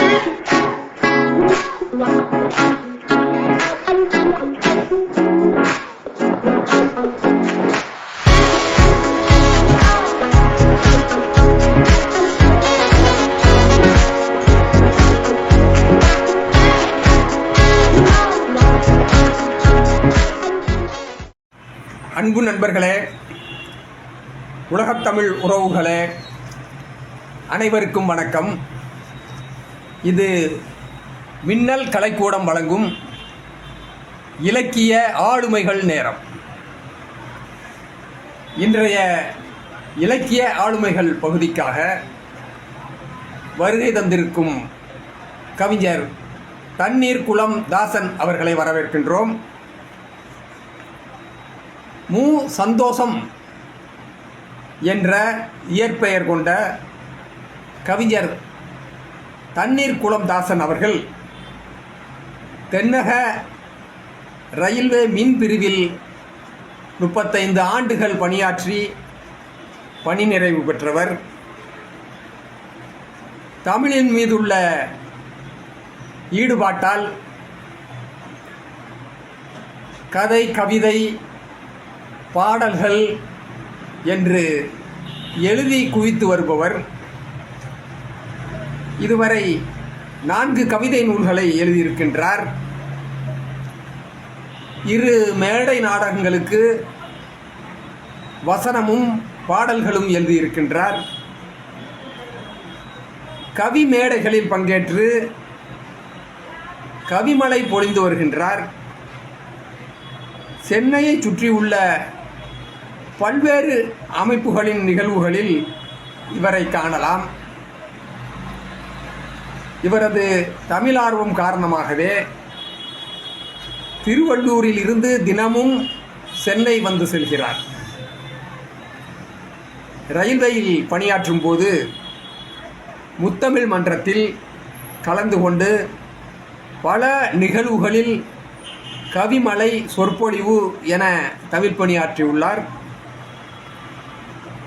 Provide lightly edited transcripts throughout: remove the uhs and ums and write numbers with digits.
அன்பு நண்பர்களே, உலகத்தமிழ் உறவுகளே, அனைவருக்கும் வணக்கம். இது மின்னல் கலைக்கூடம் வழங்கும் இலக்கிய ஆளுமைகள் நேரம். இன்றைய இலக்கிய ஆளுமைகள் பகுதிக்காக வருகை தந்திருக்கும் கவிஞர் தண்ணீர்குளம் தாசன் அவர்களை வரவேற்கின்றோம். மு. சந்தோஷம் என்ற இயற்பெயர் கொண்ட கவிஞர் தண்ணீர்குளம் தாசன் அவர்கள் தென்னக ரயில்வே மின் பிரிவில் 35 ஆண்டுகள் பணியாற்றி பணி நிறைவு பெற்றவர். தமிழின் மீதுள்ள ஈடுபாட்டால் கதை, கவிதை, பாடல்கள் என்று எழுதி குவித்து வருபவர். இதுவரை 4 கவிதை நூல்களை எழுதியிருக்கின்றார். 2 மேடை நாடகங்களுக்கு வசனமும் பாடல்களும் எழுதியிருக்கின்றார். கவி மேடைகளில் பங்கேற்று கவிமழை பொழிந்து வருகின்றார். சென்னையை சுற்றியுள்ள பல்வேறு அமைப்புகளின் நிகழ்வுகளில் இவரை காணலாம். இவரது தமிழார்வம் காரணமாகவே திருவள்ளூரில் இருந்து தினமும் சென்னை வந்து செல்கிறார். ரயில்வேயில் பணியாற்றும் போது முத்தமிழ் மன்றத்தில் கலந்து கொண்டு பல நிகழ்வுகளில் கவிமழை, சொற்பொழிவு என தமிழ் பணியாற்றியுள்ளார்.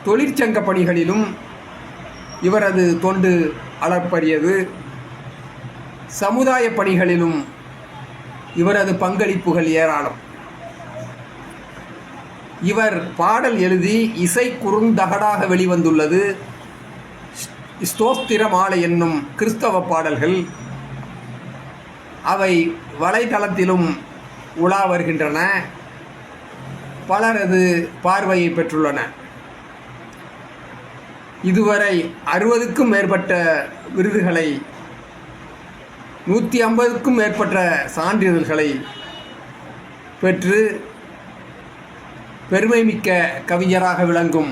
தொழிற்சங்க பணிகளிலும் இவரது தொண்டு அளப்பரியது. சமுதாய பணிகளிலும் இவரது பங்களிப்புகள் ஏராளம். இவர் பாடல் எழுதி இசை குறுந்தகடாக வெளிவந்துள்ளது ஸ்தோத்திர மாலை என்னும் கிறிஸ்தவ பாடல்கள். அவை வலைதளத்திலும் உலா வருகின்றன. பலரது பார்வையை பெற்றுள்ளன. இதுவரை 60க்கும் மேற்பட்ட விருதுகளை, 150க்கும் மேற்பட்ட சான்றிதழ்களை பெற்று பெருமைமிக்க கவிஞராக விளங்கும்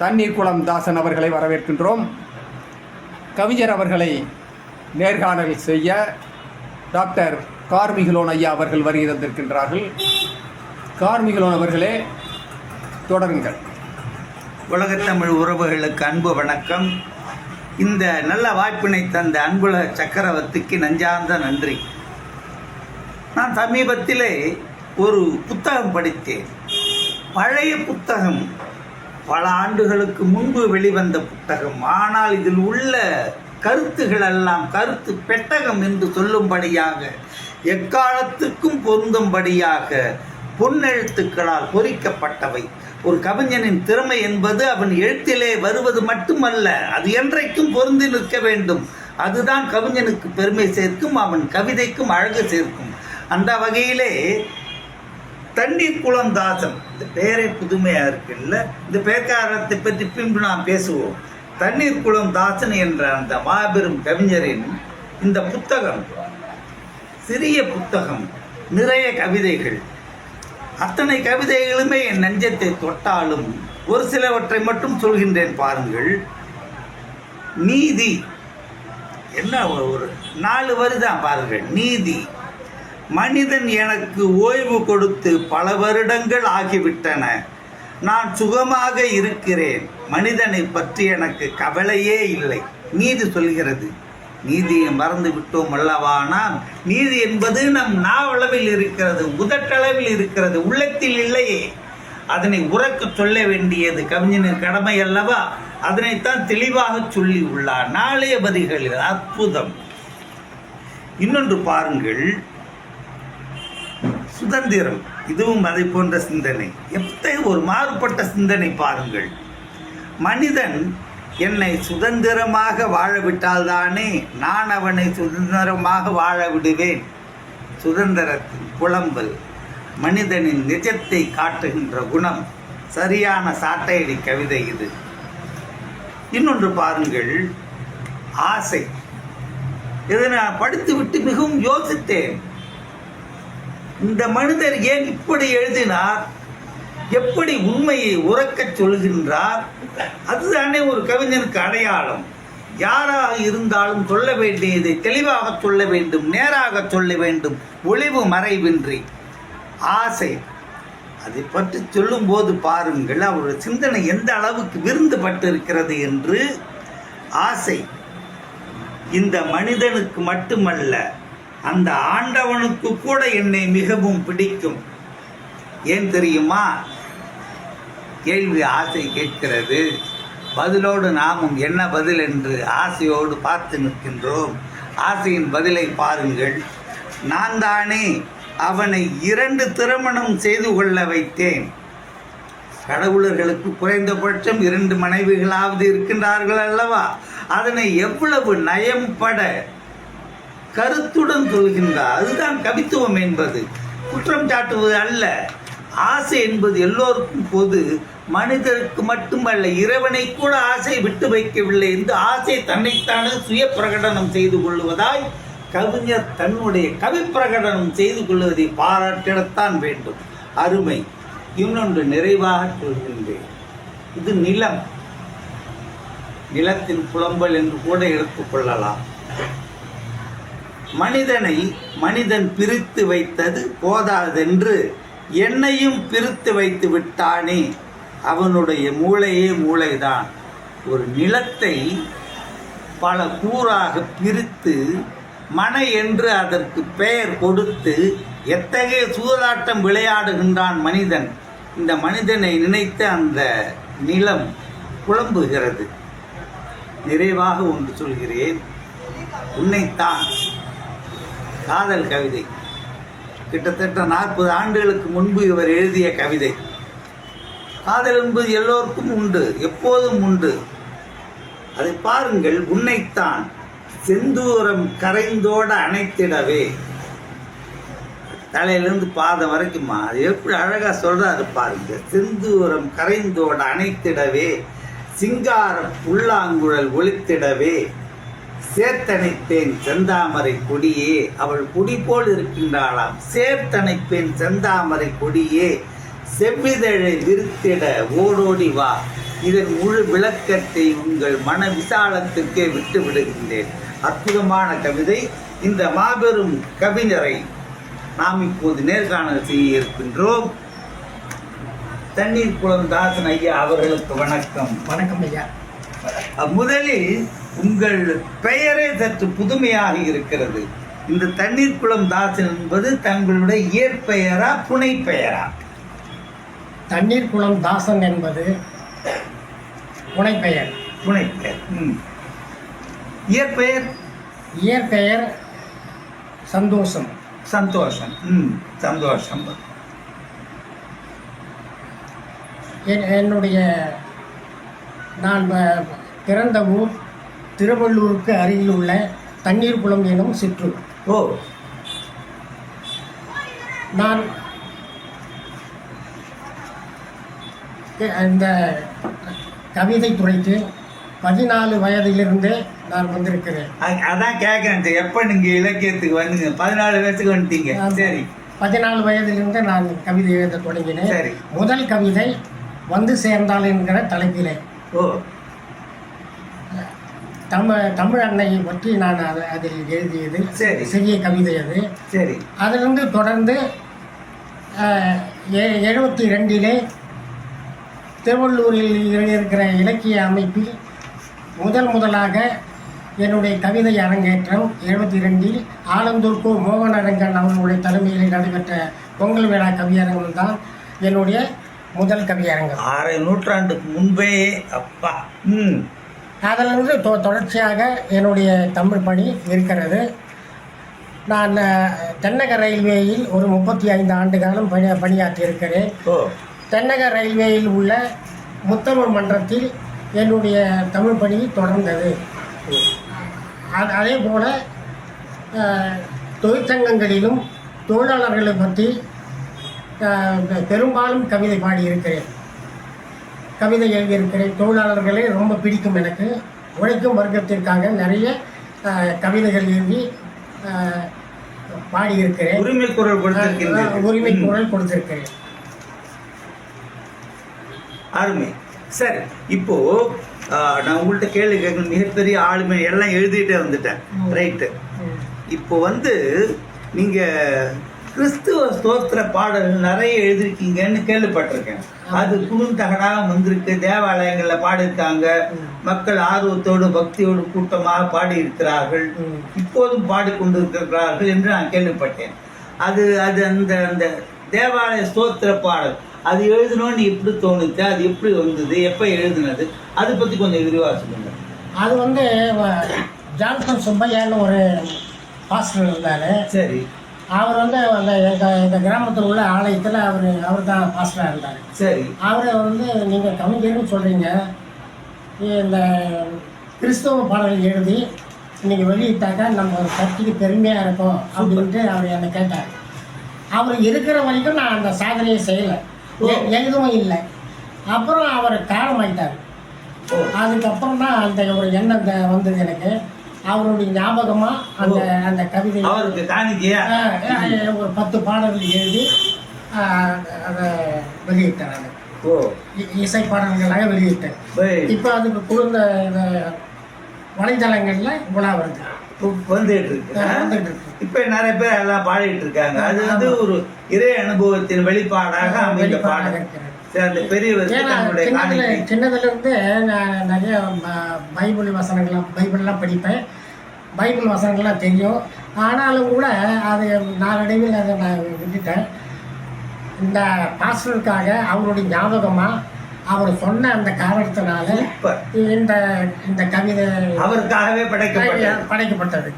தண்ணீர்குளம் தாசன் அவர்களை வரவேற்கின்றோம். கவிஞர் அவர்களை நேர்காணல் செய்ய டாக்டர் கார்மிகிலோன் ஐயா அவர்கள் வருகை தந்திருக்கின்றார்கள். கார்மிகிலோன் அவர்களே, தொடருங்கள். உலகத்தமிழ் உறவுகளுக்கு அன்பு வணக்கம். இந்த நல்ல வாய்ப்பினை தந்த அன்புல சக்கரவர்த்திக்கு நெஞ்சார்ந்த நன்றி. நான் சமீபத்திலே ஒரு புத்தகம் படித்தேன். பழைய புத்தகம், பல ஆண்டுகளுக்கு முன்பு வெளிவந்த புத்தகம். ஆனால் இதில் உள்ள கருத்துகள் எல்லாம் கருத்து பெட்டகம் என்று சொல்லும்படியாக, எக்காலத்துக்கும் பொருந்தும்படியாக பொன்னெழுத்துக்களால் பொறிக்கப்பட்டவை. ஒரு கவிஞனின் திறமை என்பது அவன் எழுத்திலே வருவது மட்டுமல்ல, அது என்றைக்கும் பொருந்தி நிற்க வேண்டும். அதுதான் கவிஞனுக்கு பெருமை சேர்க்கும், அவன் கவிதைக்கும் அழகு சேர்க்கும். அந்த வகையிலே தண்ணீர்குளம் தாசன், இந்த பெயரே புதுமையாக இருக்குல்ல. இந்த பெயர்காரத்தை பற்றி பின்பு நாம் பேசுவோம். தண்ணீர்குளம் தாசன் என்ற அந்த மாபெரும் கவிஞரின் இந்த புத்தகம், சிறிய புத்தகம், நிறைய கவிதைகள். அத்தனை கவிதைகளுமே என் நெஞ்சத்தை தொட்டாலும் ஒரு சிலவற்றை மட்டும் சொல்கின்றேன் பாருங்கள். நீதி, என்ன ஒரு 4 வரி தான் பாருங்கள். நீதி. மனிதன் எனக்கு ஓய்வு கொடுத்து பல வருடங்கள் ஆகிவிட்டன. நான் சுகமாக இருக்கிறேன். மனிதனை பற்றி எனக்கு கவலையே இல்லை. நீதி சொல்கிறது. நீதியை மறந்து விட்டோம் அல்லவா? நாம் நீதி என்பது நம் நாவளவில் இருக்கிறது, உதட்டளவில் இருக்கிறது, உள்ளத்தில் இல்லையே. அதனை உறக்க சொல்ல வேண்டியது கவிஞனின் கடமை அல்லவா? அதனைத்தான் தெளிவாக சொல்லி உள்ளார். நாளைய வரிகளில் அற்புதம். இன்னொன்று பாருங்கள், சுதந்திரம், இதுவும் அதை போன்ற சிந்தனை. எத்தகைய ஒரு மாறுபட்ட சிந்தனை பாருங்கள். மனிதன் என்னை சுதந்திரமாக வாழவிட்டால்தானே நான் அவனை சுதந்திரமாக வாழ விடுவேன். சுதந்திரத்தின் புலம்பல், மனிதனின் நிஜத்தை காட்டுகின்ற குணம். சரியான சாட்டையடி கவிதை இது. இன்னொன்று பாருங்கள், ஆசை. இதை நான் படித்துவிட்டு மிகவும் யோசித்தேன். இந்த மனிதர் ஏன் இப்படி எழுதினார், எப்படி உண்மையை உறக்கச் சொல்கின்றார்? அதுதானே ஒரு கவிஞனுக்கு அடையாளம். யாராக இருந்தாலும் சொல்ல வேண்டியதை தெளிவாக சொல்ல வேண்டும், நேராக சொல்ல வேண்டும், ஒளிவு மறைவின்றி. ஆசை, அதை பற்றி சொல்லும் போது பாருங்கள் அவருடைய சிந்தனை எந்த அளவுக்கு விருந்துபட்டு இருக்கிறது என்று. ஆசை இந்த மனிதனுக்கு மட்டுமல்ல, அந்த ஆண்டவனுக்கு கூட என்னை மிகவும் பிடிக்கும். ஏன் தெரியுமா? கேள்வி ஆசை கேட்கிறது, பதிலோடு நாமும் என்ன பதில் என்று ஆசையோடு பார்த்து நிற்கின்றோம். ஆசையின் பதிலை பாருங்கள். நான் தானே அவனை 2 திருமணம் செய்து கொள்ள வைத்தேன். கடவுளர்களுக்கு குறைந்தபட்சம் 2 மனைவிகளாவது இருக்கின்றார்கள் அல்லவா? அதனை எவ்வளவு நயம்பட கருத்துடன் சொல்கின்றார். அதுதான் கவித்துவம் என்பது, குற்றம் சாட்டுவது அல்ல. ஆசை என்பது எல்லோருக்கும் பொது. மனிதருக்கு மட்டுமல்ல, இறைவனை கூட ஆசை விட்டு வைக்கவில்லை என்று ஆசை தன்னைத்தானே சுய பிரகடனம் செய்து கொள்வதாய் கவிஞர் தன்னுடைய கவி பிரகடனம் செய்து கொள்வதை பாராட்டிடத்தான் வேண்டும். அருமை. இன்னொன்று நிறைவாக சொல்கின்றேன், இது நிலம், நிலத்தின் புலம்பல் என்று கூட எடுத்துக்கொள்ளலாம். மனிதனை மனிதன் பிரித்து வைத்தது போதாதென்று என்னையும் பிரித்து வைத்து விட்டானே, அவனுடைய மூளையே மூளைதான். ஒரு நிலத்தை பல கூறாக பிரித்து மனை என்று அதற்கு பெயர் கொடுத்து எத்தகைய சூதாட்டம் விளையாடுகின்றான் மனிதன். இந்த மனிதனை நினைத்து அந்த நிலம் புலம்புகிறது. நிறைவாக ஒன்று சொல்கிறேன், உன்னைத்தான். காதல் கவிதை, கிட்டத்தட்ட 40 ஆண்டுகளுக்கு முன்பு இவர் எழுதிய கவிதை. காதல் என்பது எல்லோருக்கும் உண்டு, எப்போதும் உண்டு. அதை பாருங்கள், உன்னைத்தான் செந்தூரம் கரைந்தோட அணைத்திடவே. தலையிலிருந்து பாதம் வரைக்குமா, அது எப்படி அழகா சொல்றாரு பாருங்க. செந்தூரம் கரைந்தோட அணைத்திடவே, சிங்கார புல்லாங்குழல் ஒலித்திடவே, சேர்த்தணைப்பேன் செந்தாமரை கொடியே. அவள் கொடி போல் இருக்கின்றாளாம். சேர்த்தணைப்பேன் செந்தாமரை கொடியே, செவ்விதழை விரித்திட ஓடோடி வா. இதன் முழு விளக்கத்தை உங்கள் மன விசாலத்திற்கே விட்டு விடுகின்றேன். அற்புதமான கவிதை. இந்த மாபெரும் கவிஞரை நாம் இப்போது நேர்காணல் செய்ய இருக்கின்றோம். தண்ணீர் குளம் தாசன் ஐயா அவர்களுக்கு வணக்கம். வணக்கம் ஐயா. முதலில் உங்கள் பெயரே சற்று புதுமையாக இருக்கிறது. இந்த தண்ணீர் குளம் தாசன் என்பது தங்களுடைய இயற்பெயரா புனை பெயரா? தண்ணீர் குளம் தாசன் என்பது புனைப்பெயர். புனைப்பெயர். இயற்பெயர்? இயற்பெயர் சந்தோஷம். சந்தோஷம். சந்தோஷம். என்னுடைய நான் பிறந்த ஊர் திருவள்ளூருக்கு அருகில் உள்ள தண்ணீர் குளம் எனும் சிற்றூர். ஓ. நான் இந்த கவிதை துறைக்கு 14 வயதிலிருந்தே நான் வந்திருக்கிறேன். அதான் கேட்குறேன், எப்போ நீங்கள் இலக்கியத்துக்கு வந்துங்க? 14 வயசுக்கு வந்துட்டீங்க. சரி. 14 வயதிலிருந்து நான் கவிதை எழுத தொடங்கினேன். சரி. முதல் கவிதை வந்து சேர்ந்தால் என்கிற தலைப்பிலே. ஓ. தமிழ் அன்னையை பற்றி நான் அதில் எழுதியது. சரி. சிறிய கவிதை அது. சரி. அதிலிருந்து தொடர்ந்து 72 திருவள்ளூரில் இருக்கிற இலக்கிய அமைப்பில் முதலாக என்னுடைய கவிதை அரங்கேற்றம் 72 ஆலந்தூர் கு. மோகனரங்கன் அவர்களுடைய தலைமையில் நடைபெற்ற பொங்கல் விழா கவியரங்கம் தான் என்னுடைய முதல் கவியரங்கம். அரை நூற்றாண்டுக்கு முன்பே. அப்பா. அதிலிருந்து தொடர்ச்சியாக என்னுடைய தமிழ் பணி இருக்கிறது. நான் தென்னக ரயில்வேயில் ஒரு 35 ஆண்டு காலம் பணியாற்றியிருக்கிறேன். தென்னக ரயில்வேயில் உள்ள முத்தமிழ் மன்றத்தில் என்னுடைய தமிழ் பணி தொடர்ந்தது. அதே போல் தொழிற்சங்கங்களிலும் தொழிலாளர்களை பற்றி பெரும்பாலும் கவிதை பாடியிருக்கிறேன், கவிதை எழுதியிருக்கிறேன். தொழிலாளர்களே ரொம்ப பிடிக்கும் எனக்கு. உழைக்கும் வர்க்கத்திற்காக நிறைய கவிதைகள் எழுதி பாடியிருக்கிறேன். உரிமை குரல் கொடுத்திருக்கிறேன். அருமை. சரி, இப்போ நான் உங்கள்கிட்ட கேள்வி கேட்கணும். மிகப்பெரிய ஆளுமை எல்லாம் எழுதிட்டே வந்துட்டேன். ரைட்டு. இப்போ நீங்க கிறிஸ்துவ ஸ்தோத்திர பாடல்கள் நிறைய எழுதிருக்கீங்கன்னு கேள்விப்பட்டிருக்கேன். அது குறுந்தகடாக வந்திருக்கு, தேவாலயங்கள்ல பாடியிருக்காங்க, மக்கள் ஆர்வத்தோடு பக்தியோடு கூட்டமாக பாடியிருக்கிறார்கள், இப்போதும் பாடிக்கொண்டிருக்கிறார்கள் என்று நான் கேள்விப்பட்டேன். அது அது அந்த அந்த தேவாலய ஸ்தோத்திர பாடல் அது எழுதணும்னு எப்படி தோணுச்சு? அது எப்படி வந்தது? எப்போ எழுதுனது? அதை பற்றி கொஞ்சம் விரிவாக சொல்லுங்க. அது ஜான்சன் சுப்பையான்னு ஒரு பாஸ்டர் இருந்தார். சரி. அவர் அந்த எங்கள் கிராமத்தில் உள்ள ஆலயத்தில் அவர் தான் பாஸ்டராக இருந்தார். சரி. அவரை நீங்கள் கவிஞர்னு சொல்கிறீங்க, இந்த கிறிஸ்தவ பாடல்கள் எழுதி நீங்கள் வெளியிட்டாக்கா நம்ம ஒரு கட்சிக்கு பெருமையாக இருக்கும் அப்படின்ட்டு அவர் என்னை கேட்டார். அவர் இருக்கிற வரைக்கும் நான் அந்த சாதனையை செய்யலை, எதுவும் இல்லை. அப்புறம் அவர் காலமாயிட்டார். அதுக்கப்புறம் தான் அந்த ஒரு எண்ணம் வந்தது எனக்கு. அவருடைய ஞாபகமாக அந்த அந்த கவிதை ஒரு 10 பாடல்கள் எழுதி அதை வெளியிட்டேன். இசை பாடல்களாக வெளியிட்டேன். இப்போ அதுக்கு குழுந்த வலைதளங்களில் உலா வந்துட்டு இருக்கு. இப்ப நிறைய பேர் எல்லாம் பாடிட்டு இருக்காங்க. அது ஒரு இறை அனுபவத்தின் வெளிப்பாடாக அமைந்த பாடல். சின்னதுலேருந்து நான் நிறைய பைபிள்லாம் படிப்பேன். பைபிள் வசனங்கள்லாம் தெரியும். ஆனாலும் கூட அது நாளடைவில் அதை நான் விட்டுட்டேன். இந்த பாஸ்டருக்காக அவருடைய ஞாபகமாக அவர் சொன்ன அந்த காரணத்தினால இந்த இந்த கவிதை அவருக்காகவே படைக்கப்பட்டது.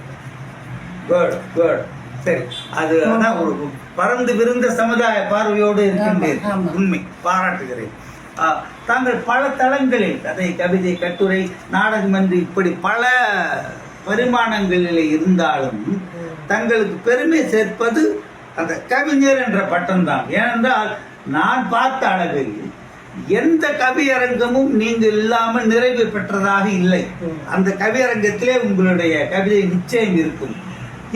சரி, அது ஒரு பறந்து விருந்த சமுதாய பார்வையோடு இருக்கின்றேன். உண்மை, பாராட்டுகிறேன். தாங்கள் பல தளங்களில் கதை, கவிதை, கட்டுரை, நாடகம் என்று இப்படி பல பரிமாணங்களில் இருந்தாலும் தங்களுக்கு பெருமை சேர்ப்பது அந்த கவிஞர் என்ற பட்டம்தான். ஏனென்றால் நான் பார்த்த அளவில் எந்த கவியரங்கமும் நீங்கள் இல்லாமல் நிறைவு பெற்றதாக இல்லை. அந்த கவியரங்கத்திலே உங்களுடைய கவிதை நிச்சயம் இருக்கும்.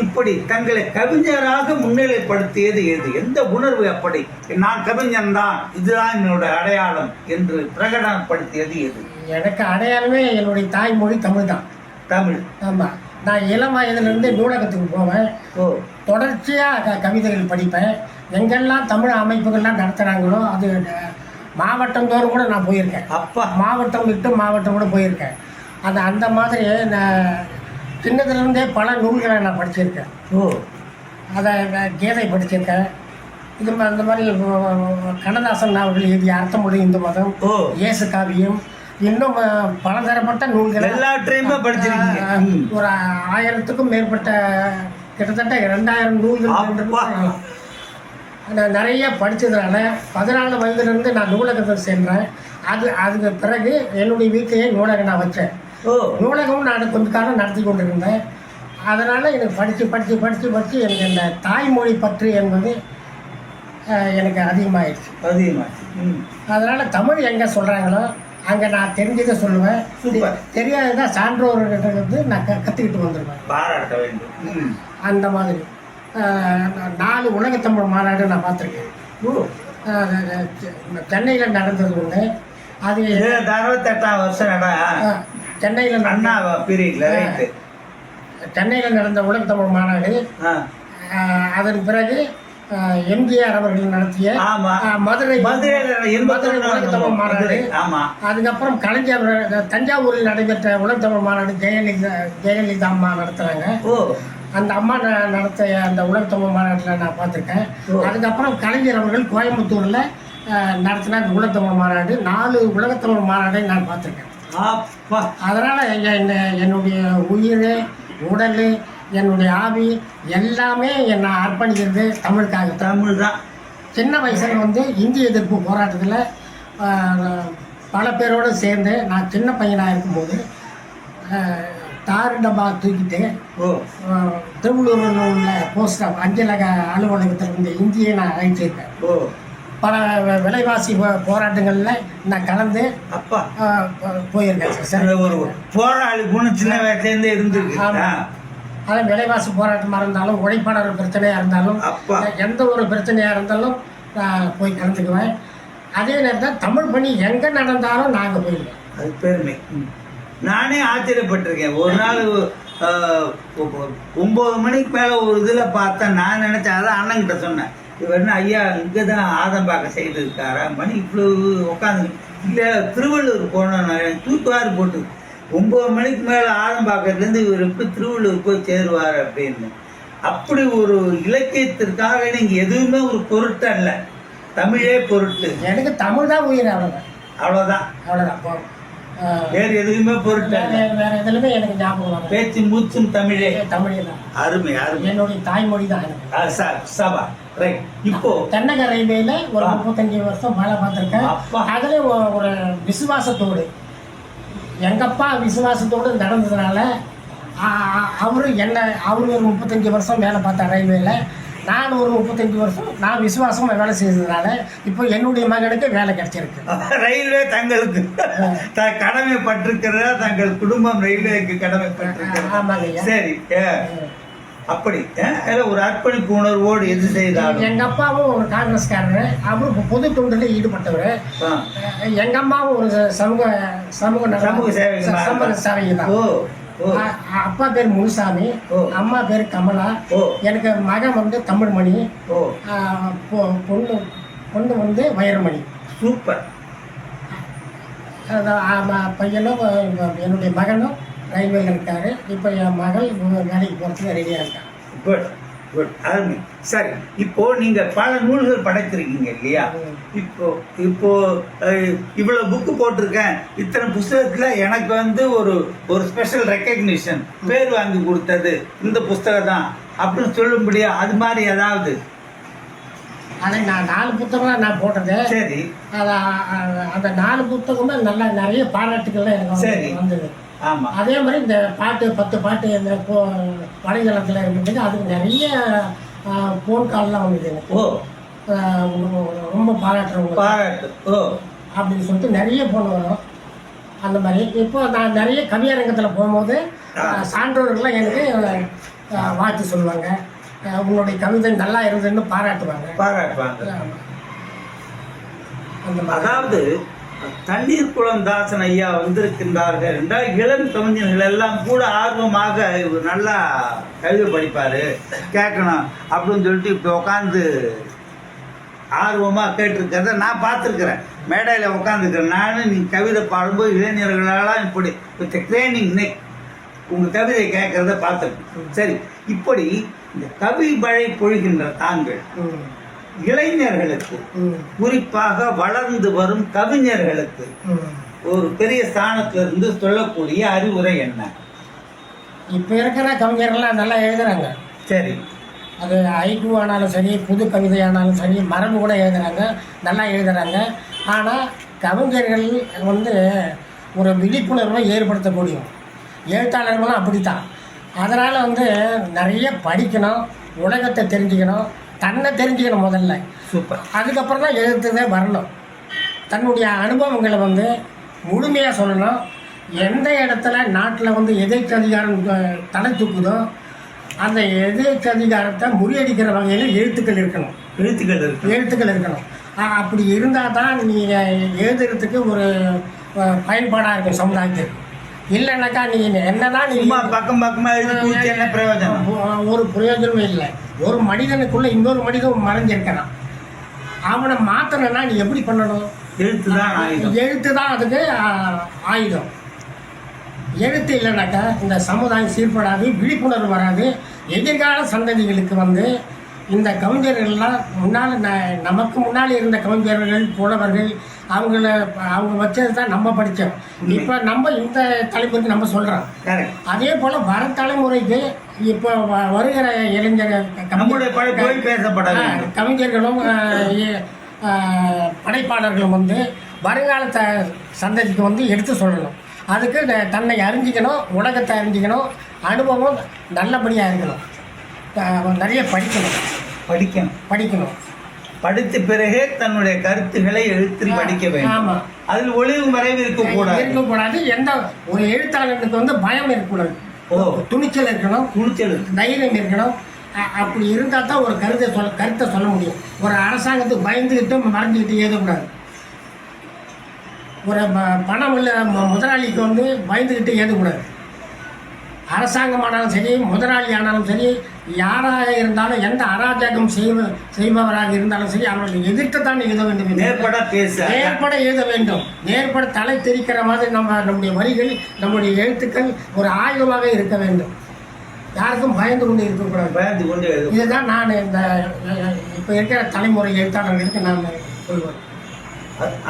இப்படி தங்களை கவிஞராக முன்னிலைப்படுத்தியது எது? எந்த உணர்வு? அப்படி நான் கவிஞன் தான், இதுதான் என்னோட அடையாளம் என்று பிரகடனப்படுத்தியது எது? எனக்கு அடையாளமே என்னுடைய தாய்மொழி தமிழ் தான். தமிழ். ஆமாம். நான் இளம் வயதிலிருந்து நூலகத்துக்கு போவேன். தொடர்ச்சியாக கவிதைகள் படிப்பேன். எங்கெல்லாம் தமிழ் அமைப்புகள்லாம் நடத்துகிறாங்களோ அது மாவட்டந்தோறும் கூட நான் போயிருக்கேன். அப்பா, மாவட்டம் விட்டு மாவட்டம் கூட போயிருக்கேன். அந்த மாதிரி நான் சின்னதுலேருந்தே பல நூல்களை நான் படிச்சிருக்கேன். அதை கீதை படிச்சிருக்கேன். இது அந்த மாதிரி கண்ணதாசன் நாவல்கள் எழுதிய அர்த்தமொழி இந்து மதம், இயேசு காவியம், இன்னும் பலதரப்பட்ட நூல்கள் எல்லாத்தையுமே படிச்சிருக்கீங்க. ஒரு 1000க்கும் மேற்பட்ட, கிட்டத்தட்ட 2000 நூல்கள் நான் நிறைய படித்ததுனால 14 வயதுலேருந்து நான் நூலகத்தில் சென்றேன். அதுக்கு பிறகு என்னுடைய வீட்டையே நூலகம் நான் வச்சேன். நூலகமும் நான் கொஞ்ச காலம் நடத்தி கொண்டிருந்தேன். அதனால் எனக்கு படித்து எனக்கு இந்த தாய்மொழி பற்று என்பது எனக்கு அதிகமாகிடுச்சு. அதனால் தமிழ் எங்கே சொல்கிறாங்களோ அங்கே நான் தெரிஞ்சதை சொல்லுவேன். தெரியாததான் சான்றோர்கிட்ட நான் கற்றுக்கிட்டு வந்துடுவேன். பாராட்ட வேண்டும். அந்த மாதிரி 4 உலகத்தமிழ் மாநாடு நான் பார்த்துருக்கேன். சென்னையில் நடந்தது ஒன்று. அது 68ஆம் வருஷம் சென்னையில் சென்னையில் நடந்த உலகத்தமிழ் மாநாடு. அதன் பிறகு எம்ஜிஆர் அவர்கள் நடத்திய மதுரை உலகத்தமிழ் மாநாடு. அதுக்கப்புறம் கலைஞர் தஞ்சாவூரில் நடைபெற்ற உலகத்தமிழ் மாநாடு ஜெயலலிதா அம்மா நடத்துகிறாங்க. அந்த அம்மா நடத்திய அந்த உலகத்தமிழ் மாநாட்டில் நான் பார்த்துருக்கேன். அதுக்கப்புறம் கலைஞர் அவர்கள் கோயம்புத்தூரில் நடத்தினா உலகத்தமிழ் மாநாடு 4 உலகத்தமிழ் மாநாடை நான் பார்த்துருக்கேன். அப்பா அதனால் என்னுடைய உயிர், உடல், என்னுடைய ஆவி எல்லாமே என்னை அர்ப்பணிக்கிறது தமிழுக்காக. தமிழ் தான். சின்ன வயசில் வந்து இந்திய எதிர்ப்பு போராட்டத்தில் பல பேரோடு சேர்ந்து நான் சின்ன பையனாக இருக்கும்போது தார் டப்பா தூக்கிட்டு திருவள்ளூரில் உள்ள போஸ்ட் அஞ்சலக அலுவலகத்தில் இருந்த இந்தியை நான் அழைச்சிருக்கேன். பல விலைவாசி போராட்டங்களில் நான் கலந்து அப்பா போயிருக்கேன் சார். ஒரு போராளி குணம் சின்ன வயசுலேருந்தே இருந்துருக்கு. அதான் விலைவாசி போராட்டமாக இருந்தாலும், உழைப்பாளர் பிரச்சனையாக இருந்தாலும், எந்த ஒரு பிரச்சனையாக இருந்தாலும் நான் போய் கலந்துக்குவேன். அதே நேரத்தில் தமிழ் பணி எங்கே நடந்தாலும் நாங்கள் போயிருக்கேன். அது பெருமை. நானே ஆச்சரியப்பட்டிருக்கேன். ஒரு நாள் 9 மணிக்கு மேலே ஒரு இதில் பார்த்தேன். நான் நினச்சேன், அதான் அண்ணன்கிட்ட சொன்னேன், இவர் ஐயா இங்கே தான் ஆதம்பாக்கம் சைடு இருக்காரா, மணி இவ்வளோ உட்காந்து இல்லை திருவள்ளூர் போனோம் தூக்குவார் போட்டு 9 மணிக்கு மேலே ஆதம்பாக்கத்துலேருந்து இவர் எப்படி திருவள்ளூர் போய் சேருவார் அப்படின்னு. அப்படி ஒரு இலக்கியத்திற்காக நீங்கள் எதுவுமே ஒரு பொருட்டு அல்ல, தமிழே பொருட்டு. எனக்கு தமிழ் தான் உயிர். அவ்வளோதான். வேறு எதுவுமே பொருட்டு வேற எதுலையுமே எனக்கு ஞாபகம். பேச்சு மூச்சும் தமிழே. தமிழே தான். அருமை அருமை. என்னுடைய தாய்மொழி தான். சபா ரைட். இப்போ தென்னக ரயில்வேல ஒரு 35 வருஷம் வேலை பார்த்துருக்கேன். அதுல ஒரு விசுவாசத்தோடு, எங்கப்பா விசுவாசத்தோடு நடந்ததுனால அவரு ஒரு 35 வருஷம் வேலை பார்த்தேன் ரயில்வேல. நான் ஒரு 35 வருஷம் நான் விசுவாசமாக வேலை செய்ததுனால இப்போ என்னுடைய மகனுக்கு வேலை கிடைச்சிருக்கு. ரயில்வே தங்களுக்கு கடமைப்பட்டிருக்கிறதா, தங்கள் குடும்பம் ரயில்வேக்கு கடமைப்பட்டிருக்கிறது. சரி, அப்படி ஒரு அர்ப்பணிப்பு உணர்வோடு எது செய்தாலும். எங்கள் அப்பாவும் ஒரு காங்கிரஸ்காரர், அவரும் பொது தொண்டில் ஈடுபட்டவர். எங்கள் அம்மாவும் ஒரு சமூக சேவை தான். அப்பா பேர் முனுசாமி, அம்மா பேர் கமலா. எனக்கு மகன் வந்து தமிழ்மணி, பொண்ணு வந்து வைரமணி. சூப்பர். பையனும் என்னுடைய மகனும் ரயில்வேல இருக்காரு. இப்போ என் மகள் வேலைக்கு போகிறதுக்கு ரெடியாக இருக்காங்க. குட் குட், அருமை. சரி, இப்போ நீங்க பல நூல்கள் படைத்திருக்கீங்க இல்லையா? இப்போ இவ்வளவு புக்கு போட்டிருக்கேன், இத்தனை புஸ்தகத்துல எனக்கு வந்து ஒரு ஸ்பெஷல் ரெக்கக்னிஷன், பேர் வாங்கி கொடுத்தது இந்த புஸ்தகம் தான் அப்படின்னு சொல்லும்படியா, அது மாதிரி ஏதாவது? ஆனால் நான் 4 புத்தகம் நான் போட்டிருக்கேன். சரி, அந்த 4 புத்தகமே நல்லா நிறைய பாராட்டுகள்லாம் எனக்கு வந்தது. ஆமாம். அதே மாதிரி இந்த பாட்டு 10 பாட்டு இந்த வலைதளத்தில் இருந்ததுக்கு அதுக்கு நிறைய ஃபோன் கால்லாம் வந்தது எனக்கு. ரொம்ப பாராட்டுறவங்க அப்படின்னு சொல்லிட்டு நிறைய ஃபோன் வரும். அந்த மாதிரி இப்போ நான் நிறைய கவியரங்கத்தில் போகும்போது சான்றோர்கள்லாம் எனக்கு வாழ்த்து சொல்லுவாங்க, உங்களுடைய கவிதை நல்லா இருந்ததுன்னு பாராட்டுவாங்க. அதாவது தண்ணீர் குளம் தாசன் ஐயா வந்திருக்கின்றார்கள் என்றால் இளம் கவிஞர்கள் எல்லாம் கூட ஆர்வமாக இவர் நல்லா கவிதை படிப்பார், கேட்கணும் அப்படின்னு சொல்லிட்டு இப்போ உட்காந்து ஆர்வமாக கேட்டிருக்கிறத நான் பார்த்துருக்குறேன். மேடையில் உட்காந்துருக்கிறேன் நானும். நீ கவிதை பாடும்போது இளைஞர்களெல்லாம் இப்படி வித் ட்ரைனிங் நெக் உங்கள் கவிதை கேட்கறத பார்த்துருக்கேன். சரி, இப்படி இந்த கவி மழை பொழிகின்ற தாங்கள் இளைஞர்களுக்கு, குறிப்பாக வளர்ந்து வரும் கவிஞர்களுக்கு ஒரு பெரிய ஸ்தானத்திலிருந்து சொல்லக்கூடிய அறிவுரை என்ன? இப்போ இருக்கிற கவிஞர்கள்லாம் நல்லா எழுதுறாங்க. சரி, அது ஐக்கு ஆனாலும் சரி, புது கவிதை ஆனாலும் சரி, மரபு கூட எழுதுறாங்க, நல்லா எழுதுறாங்க. ஆனால் கவிஞர்கள் வந்து ஒரு விழிப்புணர்வை ஏற்படுத்தக்கூடிய எழுத்தாளர்களும் அப்படித்தான். அதனால் வந்து நிறைய படிக்கணும், உலகத்தை தெரிஞ்சுக்கணும், தன்னை தெரிஞ்சுக்கணும் முதல்ல. சூப்பர். அதுக்கப்புறம் தான் எழுத்துதே வரணும். தன்னுடைய அனுபவங்களை வந்து முழுமையாக சொல்லணும். எந்த இடத்துல நாட்டில் வந்து எதிர்த்து அதிகாரம் தலை தூக்குதோ அந்த எதிர்த்து அதிகாரத்தை முறியடிக்கிற வகையில் எழுத்துக்கள் இருக்கணும். எழுத்துக்கள் இருக்கணும். அப்படி இருந்தால் தான் நீங்கள் எழுதுறதுக்கு ஒரு பயன்பாடாக இருக்கும் சமுதாயத்துக்கு. இல்லைன்னாக்கா நீங்கள் என்னதான் பக்கம் என்ன பிரயோஜனம்? ஒரு பிரயோஜனமும் இல்லை. ஒரு மனிதனுக்குள்ள இன்னொரு மனிதன் மறைஞ்சிருக்கிறான். அவனை மாற்றணும்னா நீ எப்படி பண்ணணும்? எழுத்து தான் அதுக்கு ஆயுதம். எழுத்து இல்லைனாக்கா இந்த சமுதாயம் சீர்படாது, விழிப்புணர்வு வராது. எதிர்கால சந்ததிகளுக்கு வந்து இந்த கவிஞர்கள்லாம் முன்னால் நமக்கு முன்னால் இருந்த கவிஞர்கள் புலவர்கள் அவங்க வச்சது தான் நம்ம படித்தோம். இப்போ நம்ம இந்த தலைமுறைக்கு நம்ம சொல்கிறோம். அதே போல் வர தலைமுறைக்கு இப்போ வருகிற இளைஞர் கவிஞர்களும் படைப்பாளர்களும் வந்து வருங்கால சந்ததிக்கு வந்து எடுத்து சொல்லணும். அதுக்கு தன்னை அறிஞ்சிக்கணும், உலகத்தை அறிஞ்சிக்கணும், அனுபவம் நல்லபடியாக இருக்கணும், நிறைய படிக்கணும். படித்த பிறகு தன்னுடைய கருத்துக்களை எழுத்தில் படிக்க வேண்டும். ஆமாம், அதில் ஒளிவு மறைவு இருக்கக்கூடாது. எந்த ஒரு எழுத்தாளருக்கு வந்து பயம் இருக்கக்கூடாது, துணிச்சல் இருக்கணும், தைரியம் இருக்கணும். அப்படி இருந்தால் தான் ஒரு கருத்தை சொல்ல முடியும். ஒரு அரசாங்கத்துக்கு பயந்துக்கிட்டு மறைஞ்சிக்கிட்டு எழுதக்கூடாது. ஒரு பணம் உள்ள முதலாளிக்கு வந்து பயந்துக்கிட்டு எழுதக்கூடாது. அரசாங்கமானாலும் சரி, முதலாளி ஆனாலும் சரி, யாராக இருந்தாலும், எந்த அராஜகம் செய்பவராக இருந்தாலும் சரி, அவர்களை எதிர்த்து தான் எழுத வேண்டும். நேர்பட எழுத வேண்டும். நேர்பட தலை தெரிக்கிற மாதிரி நம்முடைய வரிகள், நம்முடைய எழுத்துக்கள் ஒரு ஆயுதமாக இருக்க வேண்டும். யாருக்கும் பயந்து கொண்டு இருக்கக்கூடாது. இதுதான் நான் இந்த இப்போ இருக்கிற தலைமுறை எழுத்தாளர்களுக்கு நான் சொல்வேன்.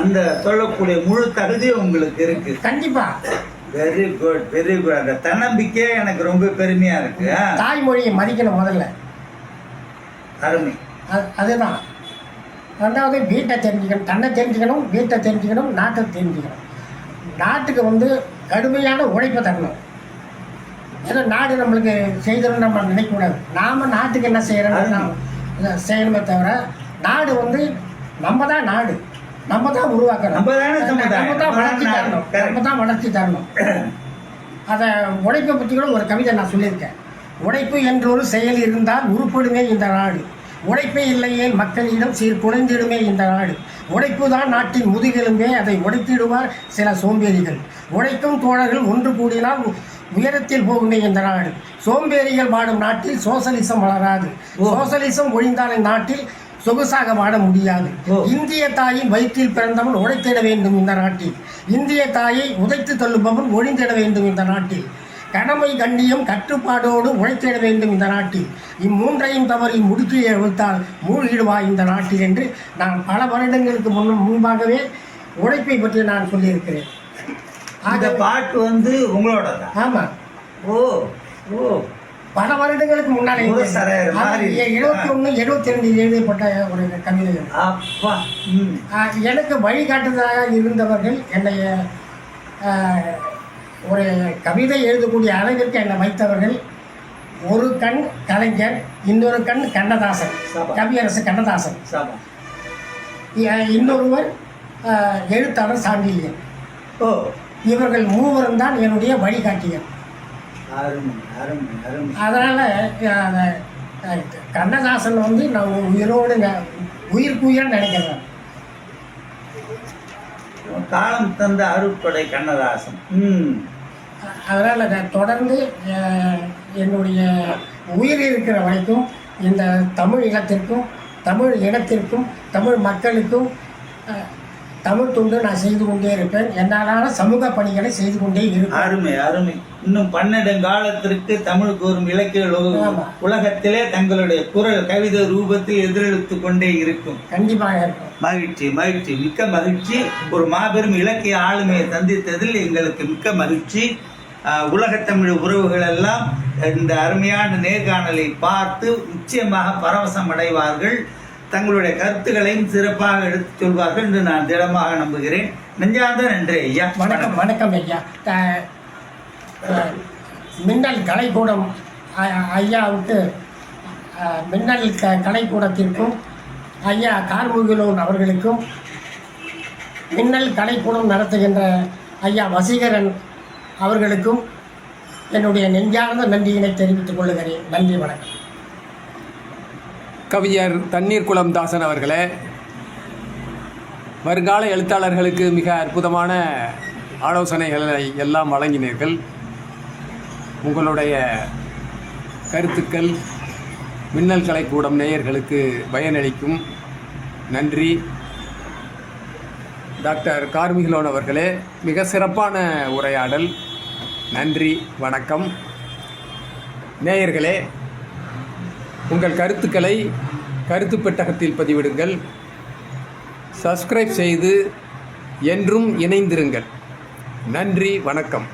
அந்த சொல்லக்கூடிய முழு தகுதி உங்களுக்கு இருக்கு. கண்டிப்பா. Very good, very good. அந்த தன்னம்பிக்கை எனக்கு ரொம்ப பெருமையா இருக்கு. தாய்மொழியை மதிக்கணும் முதல்ல. அருமை. அதுதான். ரெண்டாவது வீட்டை தெரிஞ்சுக்கணும், தன்னை தெரிஞ்சுக்கணும், வீட்டை தெரிஞ்சுக்கணும், நாட்டை தெரிஞ்சுக்கணும். நாட்டுக்கு வந்து கடுமையான உழைப்பை தரணும். ஏதோ நாடு நம்மளுக்கு செய்தோம்னு நம்ம நினைக்கக்கூடாது. நாம் நாட்டுக்கு என்ன செய்யறோம்னு செய்யணுமே தவிர, நாடு வந்து நம்ம தான் நாடு, நம்ம தான் உருவாக்கணும், நம்ம தான் வளர்ச்சி தரணும். அதை உழைப்பை பற்றி கூட ஒரு கவிதை நான் சொல்லியிருக்கேன். உழைப்பு என்றொரு செயல் இருந்தால் உருப்படுமே இந்த நாடு, உழைப்பே இல்லையே மக்களிடம் குறைந்திடுமே இந்த நாடு. உழைப்பு தான் நாட்டின் முதுகெலும்பே, அதை உடைத்திடுவார் சில சோம்பேறிகள். உழைக்கும் தோழர்கள் ஒன்று கூடினால் உயரத்தில் போகுமே இந்த நாடு. சோம்பேறிகள் வாடும் நாட்டில் சோசலிசம் வளராது. சோசலிசம் ஒழிந்தால் நாட்டில் சொகுசாக வாழ முடியாது. இந்திய தாயின் வயிற்றில் பிறந்தவன் உழைத்திட வேண்டும் இந்த நாட்டில். இந்திய தாயை உதைத்து தள்ளுபவன் ஒழிந்திட வேண்டும் இந்த நாட்டில். கடமை, கண்ணியம், கட்டுப்பாடோடு உழைத்திட வேண்டும் இந்த நாட்டில். இம்மூன்றையும் தவறி முடுக்கி எழுத்தால் மூழ்கிடுவாய் இந்த நாட்டில் என்று நான் பல வருடங்களுக்கு முன்பாகவே உழைப்பை பற்றி நான் சொல்லியிருக்கிறேன். அந்த பாட்டு வந்து உங்களோட? ஆமாம். ஓ ஓ பல வருடங்களுக்கு முன்னாலே 71, 72 எழுதப்பட்ட ஒரு கவிதை. எனக்கு வழிகாட்டுதலாக இருந்தவர்கள், என்னைய ஒரு கவிதை எழுதக்கூடிய அளவிற்கு என்னை வைத்தவர்கள், ஒரு கண் கலைஞர், இன்னொரு கண் கண்ணதாசன், கவியரசு கண்ணதாசன், இன்னொருவர் எழுத்தாளர் சாண்டில்யன். இவர்கள் மூவரும் தான் என்னுடைய வழிகாட்டியர். அதனால் கண்ணதாசன் வந்து நான் உயிரோடு உயிர்க்குயிராக நினைக்கிறேன். காலம் தந்த அருட்கொடை கண்ணதாசன். அதனால் தொடர்ந்து என்னுடைய உயிர் இருக்கிற வரைக்கும் இந்த தமிழ் இனத்திற்கும், தமிழ் இனத்திற்கும், தமிழ் மக்களுக்கும் தமிழ் தொண்டு நான் செய்து கொண்டே இருப்பேன். என்னாலான சமூக பணிகளை செய்து கொண்டே இருப்பேன். அருமை, அருமை. இன்னும் 12 காலத்திற்கு தமிழ் கூறும் இலக்கிய உலகத்திலே தங்களுடைய குரல் கவிதை ரூபத்தில் எதிரொலித்து கொண்டே இருக்கும். கண்டிப்பாக இருக்கும். மகிழ்ச்சி, மகிழ்ச்சி, மிக்க மகிழ்ச்சி. ஒரு மாபெரும் இலக்கிய ஆளுமையை சந்தித்ததில் எங்களுக்கு மிக்க மகிழ்ச்சி. உலகத்தமிழ் உறவுகள் எல்லாம் இந்த அருமையான நேர்காணலை பார்த்து நிச்சயமாக பரவசம் அடைவார்கள். தங்களுடைய கருத்துக்களையும் சிறப்பாக எடுத்துச் சொல்வார்கள் என்று நான் திடமாக நம்புகிறேன். நெஞ்சார்ந்த நன்றி ஐயா. வணக்கம். வணக்கம் ஐயா. மின்னல் கலைக்கூடம் ஐயாவுக்கு, மின்னல் கலைக்கூடத்திற்கும் ஐயா கார்முகிலோன் அவர்களுக்கும், மின்னல் கலைக்கூடம் நடத்துகின்ற ஐயா வசீகரன் அவர்களுக்கும் என்னுடைய நெஞ்சார்ந்த நன்றியினை தெரிவித்துக் கொள்ளுகிறேன். நன்றி, வணக்கம். கவிஞர் தண்ணீர்குளம் தாசன் அவர்களே, வருங்கால எழுத்தாளர்களுக்கு மிக அற்புதமான ஆலோசனைகளை எல்லாம் வழங்கினீர்கள். உங்களுடைய கருத்துக்கள் மின்னல் கலைக்கூடம் நேயர்களுக்கு பயனளிக்கும். நன்றி. டாக்டர் கார்மிகிலோன் அவர்களே, மிக சிறப்பான உரையாடல். நன்றி, வணக்கம். நேயர்களே, உங்கள் கருத்துக்களை கருத்து பெட்டகத்தில் பதிவிடுங்கள். சப்ஸ்கிரைப் செய்து என்றும் இணைந்திருங்கள். நன்றி, வணக்கம்.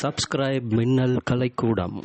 சப்ஸ்கிரைப் மின்னல் கலைக்கூடம்.